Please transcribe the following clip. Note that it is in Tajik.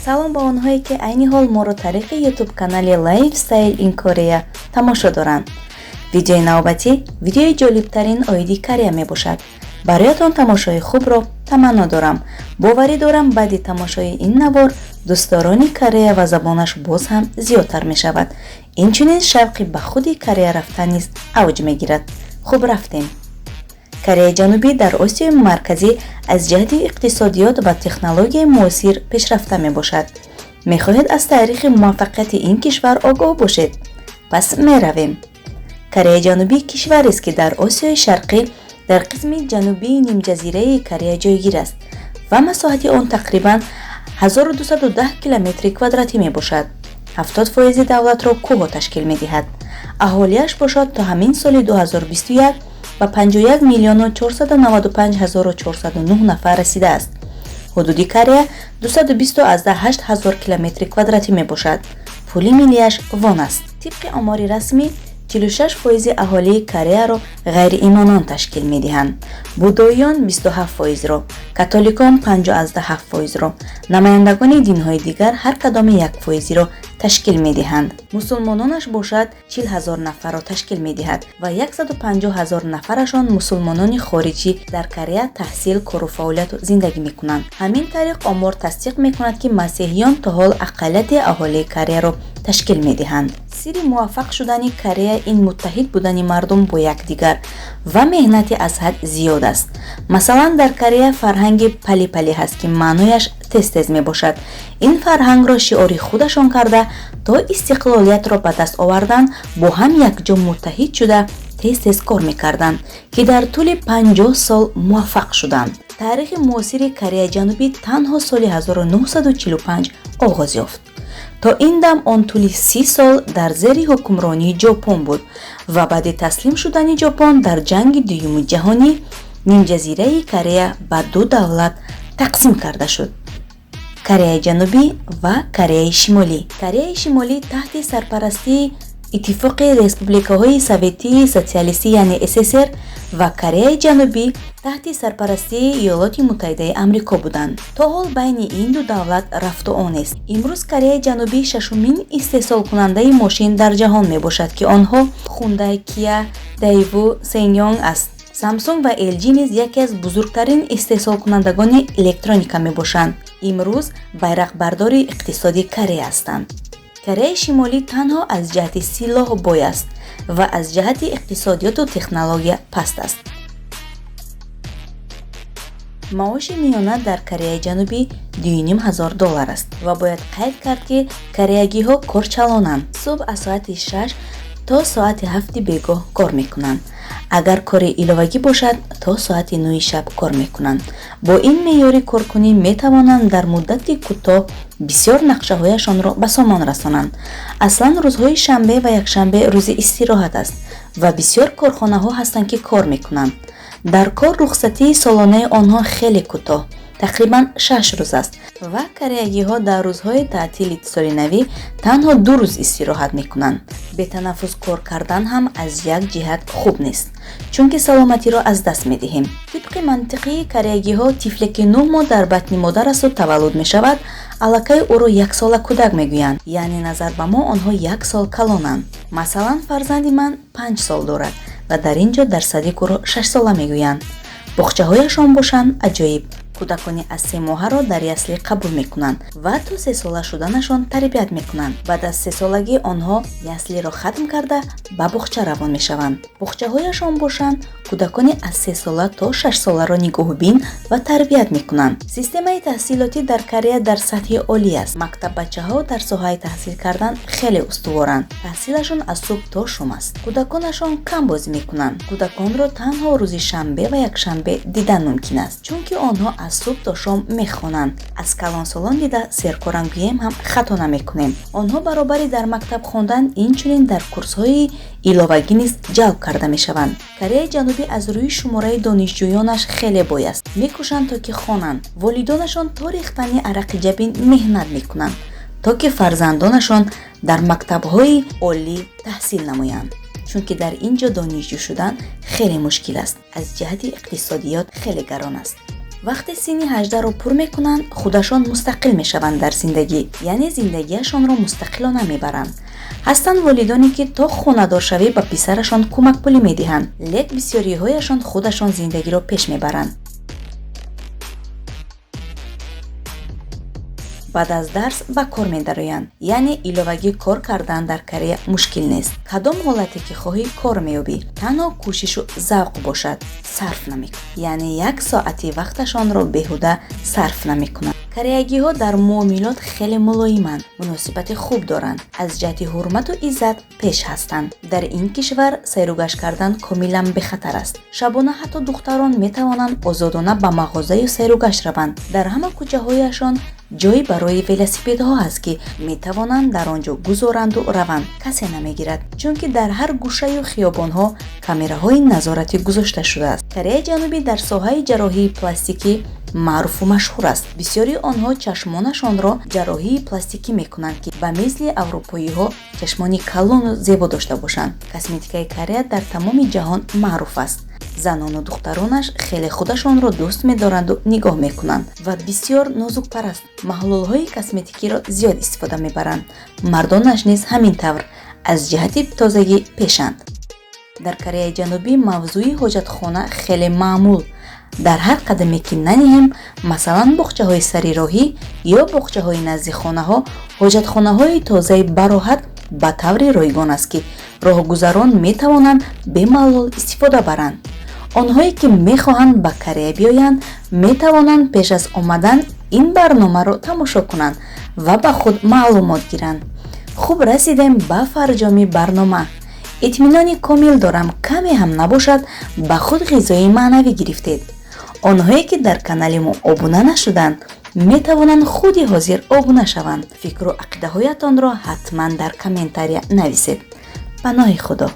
салом ба онҳое ки айни ҳол моро тариқи YouTube канали Lifestyle in Korea тамошо доранд. видеои навбатӣ видеои ҷолибтарин оиди Корея мебошад. бароятон тамошои хубро таманно дорам. боварӣ дорам баъди тамошои ин навор дӯстдорони Корея ва забонаш боз ҳам зиёдтар мешавад. инчунин шавқи ба худи Корея рафтан низ авҷ мегирад. хуб рафтем. Кореяи Ҷанубӣ дар Осиёи Марказӣ аз ҷиҳати иқтисодиёт ва технологияи муосир пешрафта мебошад. мехоҳед аз таърихи муваффақияти ин кишвар огоҳ бошед? пас меравем. Кореяи Ҷанубӣ кишварест ки дар Осиёи Шарқӣ дар қисми ҷанубии нимҷазираи Корея ҷойгир аст ва масоҳати он тақрибан 1210 километри квадратӣ мебошад. 70% давлатро кӯҳҳо ташкил медиҳад. аҳолияш бошад то ҳамин соли 2021 ба 51 миллиону 495 ҳазору 409 нафар расидааст. ҳудуди Корея 228 ҳазор километри квадратӣ мебошад. пули миллияш вон аст. тибқи омори расмӣ 46% аҳолии Кореяро ғайриимонон ташкил медиҳанд. будоиён 27%ро, католикон 57%ро, намояндагони динҳои дигар ҳар кадоме 1%ро ташкил медиҳанд. мусулмононаш бошад 40 ҳазор нафарро ташкил медиҳад ва 150 ҳазор нафарашон мусулмонони хориҷӣ дар Корея таҳсил, кору фаъолияту зиндагӣ мекунанд. ҳамин тариқ омор тасдиқ мекунад ки масеҳиён то ҳол ақаллияти аҳолии Кореяро ташкил медиҳанд. сири муваффақ шудани Корея ин муттаҳид будани мардум бо якдигар ва меҳнати аз ҳад зиёд аст. масалан дар Корея фарҳанги пали-пали ҳаст ки маънояш тез-тез мебошад. ин фарҳангро шиори худашон карда то истиқлолиятро ба даст оварданд бо ҳам якҷо муттаҳид шуда тез-тез кор мекарданд ки дар тӯли 50 сол муваффақ шуданд. таърихи муосири Кореяи Ҷанубӣ танҳо соли 1945 оғоз ёфт. то ин дам он тӯли 30 сол дар зери ҳукмронии Ҷопон буд ва баъди таслим шудани Ҷопон дар ҷанги дуюми ҷаҳонӣ нимҷазираи Корея ба ду давлат тақсим карда шуд. Кореяи Ҷанубӣ ва Кореяи Шимолӣ. Кореяи Шимолӣ таҳти сарпарастии Иттифоқи Республикаҳои Советии Социалистӣ яъне СССР ва Кореяи Ҷанубӣ таҳти сарпарастии Иёлоти Муттаҳидаи Амрико буданд. то ҳол байни ин ду давлат рафту онест. имрӯз Кореяи Ҷанубӣ шашумин истеҳсолкунандаи мошин дар ҷаҳон мебошад ки онҳо Hyundai, Kia, Daewoo, Ssangyong аст. Samsung ва LG низ яке аз бузургтарин истеҳсолкунандагони электроника мебошанд. имрӯз байрақбардори иқтисоди Корея ҳастанд. Кореяи Шимолӣ танҳо аз ҷиҳати силоҳ бой аст ва аз ҷиҳати иқтисодиёту технология паст аст. маоши миёна дар Кореяи Ҷанубӣ $2,500 аст ва бояд қайд кард ки кореягиҳо корчалонанд. субҳ аз соати 6 то соати 7 бегоҳ кор мекунанд. агар кори иловагӣ бошад то соати 9 шаб кор мекунанд. бо ин меъёри коркунӣ метавонанд дар муддати кӯтоҳ бисёр нақшаҳояшонро ба сомон расонанд. аслан рӯзҳои шанбе ва якшанбе рӯзи истироҳат аст ва бисёр корхонаҳо ҳастанд ки кор мекунанд. дар кор рухсатии солонаи онҳо хеле кӯтоҳ, тақрибан 6 рӯз аст ва кореягиҳо дар рӯзҳои таътили соли навӣ танҳо 2 рӯз истироҳат мекунанд. бетанаффус кор кардан ҳам аз як ҷиҳат хуб нест, чунки саломатиро аз даст медиҳем. тибқи мантиқии кореягиҳо тифле ки 9 моҳ дар батни модарасу таваллуд мешавад, аллакай ӯро 1 сола кӯдак мегӯянд, яъне назар ба мо онҳо 1 сол калонанд. масалан фарзанди ман 5 сол дорад ва дар ин ҷо дар садик ӯро 6 сола мегӯянд. боғчаҳояшон бошанд аҷоиб. кӯдакони аз 3 моҳаро дар яслӣ қабул мекунанд ва то 3 сола шуданашон тарбият мекунанд. баъд аз 3 солагӣ онҳо яслиро хатм карда ба боғча равон мешаванд. боғчаҳояшон бошанд кӯдакони аз 3 сола то 6 соларо нигоҳубин ва тарбият мекунанд. системаи таҳсилотӣ дар Корея дар сатҳи олӣ аст. мактаббачаҳо дар соҳаи таҳсил кардан хеле устуворанд. таҳсилашон аз субҳ то шом аст. кӯдаконашон кам бозӣ мекунанд. кӯдаконро танҳо рӯзи шанбе ва якшанбе дидан мумкин аст, чунки онҳо аз субҳ то шом мехонанд. аз калонсолон дида серкорангӯем ҳам хато намекунем. онҳо баробари дар мактаб хондан инчунин дар курсҳои иловагӣ низ ҷалб карда мешаванд. Кореяи Ҷанубӣ аз рӯи шумораи донишҷӯёнаш хеле бой аст. мекӯшанд то ки хонанд. волидонашон то рехтани арақи ҷабин меҳнат мекунанд то ки фарзандонашон дар мактабҳои олӣ таҳсил намоянд, чунки дар ин ҷо донишҷӯ шудан хеле мушкил аст. аз ҷиҳати иқтисодиёт хеле гарон аст. вақте синни 18-ро пур мекунанд, худашон мустақил мешаванд дар зиндагӣ, яъне зиндагиашонро мустақилона мебаранд. ҳастанд волидоне ки то хонадоршавӣ ба писарашон кӯмакпулӣ медиҳанд, лек бисёриҳояшон худашон зиндагиро пеш мебаранд. баъд аз дарс ба кор медароянд, яъне иловагӣ кор кардан дар Корея мушкил нест. кадом ҳолате ки хоҳӣ кор меёбӣ, танҳо кӯшишу завқ бошад, сарф намекунанд, яъне 1 соати вақташонро беҳуда сарф намекунанд. кореягиҳо дар муомилот хеле мулоиманд, муносибати хуб доранд, аз ҷиҳати ҳурмату иззат пеш ҳастанд. дар ин кишвар сайругашт кардан комилан бехатар аст. шабона ҳатто духтарон метавонанд озодона ба мағозаю сайругашт раванд. дар ҳама кӯчаҳояшон ҷое барои велосипедҳо ҳаст ки метавонанд дар он ҷо гузоранду раванд. касе намегирад, чунки дар ҳар гӯшаю хиёбонҳо камераҳои назоратӣ гузошта шудааст. Кореяи Ҷанубӣ дар соҳаи ҷарроҳии пластикӣ маъруфу машҳур аст. бисёри онҳо чашмонашонро ҷарроҳии пластикӣ мекунанд ки ба мисли аврупоиҳо чашмони калону зебо дошта бошанд. косметикаи Корея дар тамоми ҷаҳон маъруф аст. занону духтаронаш хеле худашонро дӯст медоранду нигоҳ мекунанд ва бисёр нозукпараст. маҳлулҳои косметикиро зиёд истифода мебаранд. мардонаш низ ҳамин тавр аз ҷиҳати тозагӣ пешанд. дар Кореяи Ҷанубӣ мавзӯи ҳоҷатхона хеле маъмул. дар ҳар қадаме ки наниҳем, масалан боғчаҳои сари роҳӣ ё боғчаҳои назди хонаҳо, ҳоҷатхонаҳои тозаи бароҳат ба таври ройгон аст ки роҳгузарон метавонанд бемалол истифода баранд. онҳое ки мехоҳанд ба Корея биёянд, метавонанд пеш аз омадан ин барномаро тамошо кунанд ва ба худ маълумот гиранд. хуб расидем ба фарҷоми барнома. итминони комил дорам каме ҳам набошад ба худ ғизои маънавӣ гирифтед. онҳое ки дар канали мо обуна нашуданд, метавонанд худи ҳозир обуна шаванд. фикру ақидаҳоятонро ҳатман дар комментария нависед. паноҳи худо.